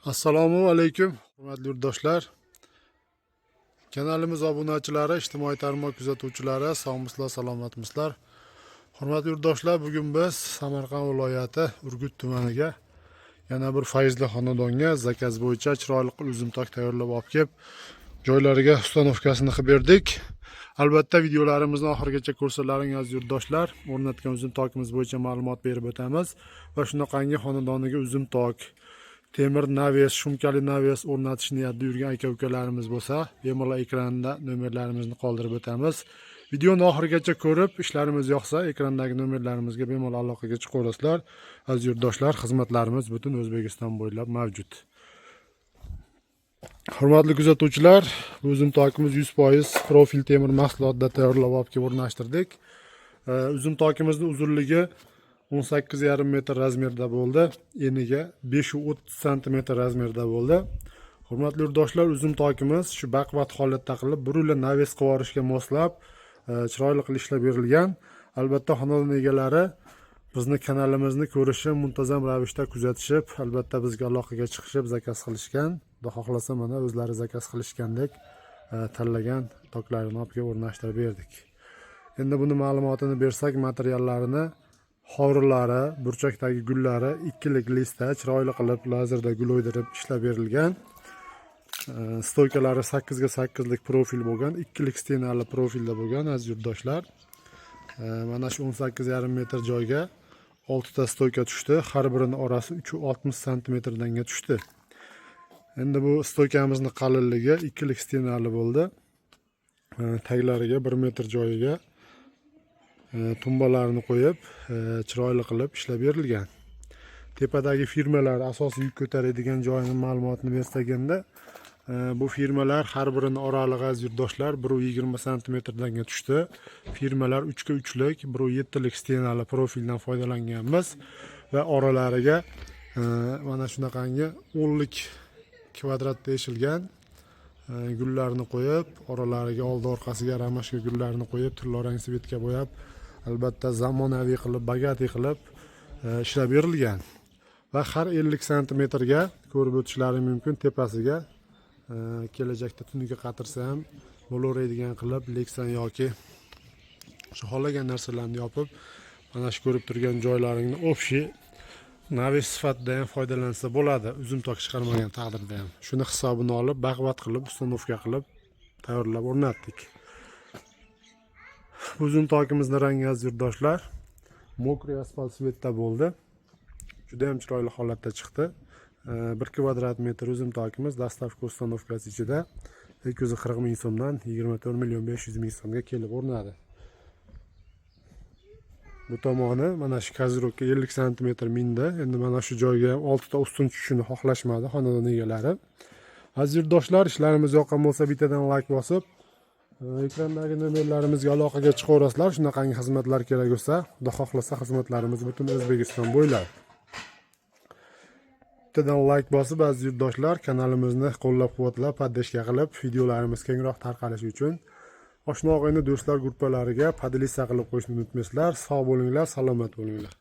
Assalomu alaykum, hurmatli yurtdoshlar. Kanalimiz obunachilari, ijtimoiy tarmoq kuzatuvchilari, sog'misizlar, salomatmisizlar. Hurmatli yurtdoshlar, bugun biz Samarqand viloyati Urgut tumaniga yana bir fayzli xonadonga zakaz bo'yicha chiroyli uzumtok tayyorlab olib kelib, joylariga ustanovkasini qilib berdik. Albatta videolarimizni oxirigacha ko'rsalaring aziz yurtdoshlar. O'rnatgan uzumtokimiz bo'yicha ma'lumot berib o'tamiz va shunaqangi xonadoniga uzumtok temir naves, shumkali naves o'rnatish niyatida yurgan aka-ukalarimiz bo'lsa, bemalol ekranda nomerlarimizni qoldirib o'tamiz. Videoni oxirigacha ko'rib, ishlarimiz yoqsa, ekrandagi nomerlarimizga bemalol aloqaga chiqaverasizlar. Aziz yurtdoshlar, xizmatlarimiz butun O'zbekiston bo'ylab mavjud. Hurmatli kuzatuvchilar, bu uzumtokimiz 100% profil temir mahsulotda tayyorlab olib kelib o'rnashtirdik. Uzumtokimizning uzunligi 18,5 metr razmerda bo'ldi. Eniga 530 cm razmerda bo'ldi. Hurmatli yurtdoshlar, uzumtokimiz shu baquvvat holatda qilib, burula naves qilib moslab, chiroyli qilib ishlab berilgan. Albatta xonadon egalari bizni kanalimizni ko'rishib, muntazam ravishda kuzatishib, albatta bizga aloqaga chiqishib, zakaz qilishgan. Xudo xohlasa mana o'zlari zakaz qilishgandek tanlagan toklarini olib kelib o'rnashtirib berdik. Endi buni ma'lumotini bersak, materiallarini hovrilari, burchakdagi gullari ikkilik listda chiroyli qilib lazerda gul o'ydirib ishlab berilgan. Stoykalari 8 ga 8 lik profil bo'lgan, ikkilik stenali profilda bo'lgan aziz yurtdoshlar. Mana shu 18,5 metr joyga 6 ta stoyka tushdi. Har birining orasi 360 cm danga tushdi. Endi bu stoykamizning qalinligi ikkilik stenali bo'ldi. Taglariga 1 metr joyiga tumbalarni qo'yib, chiroyli qilib ishlab berilgan. Tepadagi firmalar asosiy yuk ko'taradigan joyining ma'lumotini bersak endi, bu firmalar har birining oralig'i aziz yurtdoshlar 120 cm danga tushdi. Firmalar 3 ga 3 lik, 1.7 lik stenali profildan foydalanganmiz va oralariga mana shunaqangi 10 lik kvadratda eshilgan gullarni qo'yib, oralariga oldi orqasiga ramashka gullarni qo'yib, turlarang svetga bo'yab, albatta zamonaviy qilib, bagati qilib ishlab berilgan. Va har 50 cm ga ko'rib o'tishlari mumkin, tepasiga kelajakda tuniga qatirsa ham bo'laveradigan qilib leksan yoki shu xohlagan narsalarni yopib, mana shu ko'rib turgan joylaringni общий naves sifatida ham foydalansa bo'ladi, uzumtok chiqarmagan taqdirda ham. Shuni hisobini olib, baquvvat qilib, ustanovka qilib tayyorlab o'rnatdik. Uzumtokimizning rangi aziz yurtdoshlar mokriy asfalt svetda bo'ldi. Juda ham chiroyli holatda chiqdi. 1 kvadrat metr uzumtokimiz dastavka ustanovkasi ichida 240 ming so'mdan 24,500,000 so'mga kelib o'rnadi. Bu tomoni mana shu kazirovka 50 cm mindi. Endi mana shu joyga 6 ta ustun tushishini xohlashmadi xonadon egalari. Aziz yurtdoshlar, ishlarimiz yoqqan bo'lsa bittadan like bosib, ekrandagi nomerlarimizga aloqaga chiqaverasizlar. Shunaqangi xizmatlar kerak bo'lsa, Xudo xohlasa xizmatlarimiz butun O'zbekiston bo'ylab. Bittadan like bosib aziz yurtdoshlar, kanalimizni qo'llab-quvvatlab, podдержка qilib, videolarimiz kengroq tarqalishi uchun oshna og'ayni do'stlar guruhlariga podписка qilib qo'yishni unutmaysizlar. Sog' bo'linglar, salomat bo'linglar.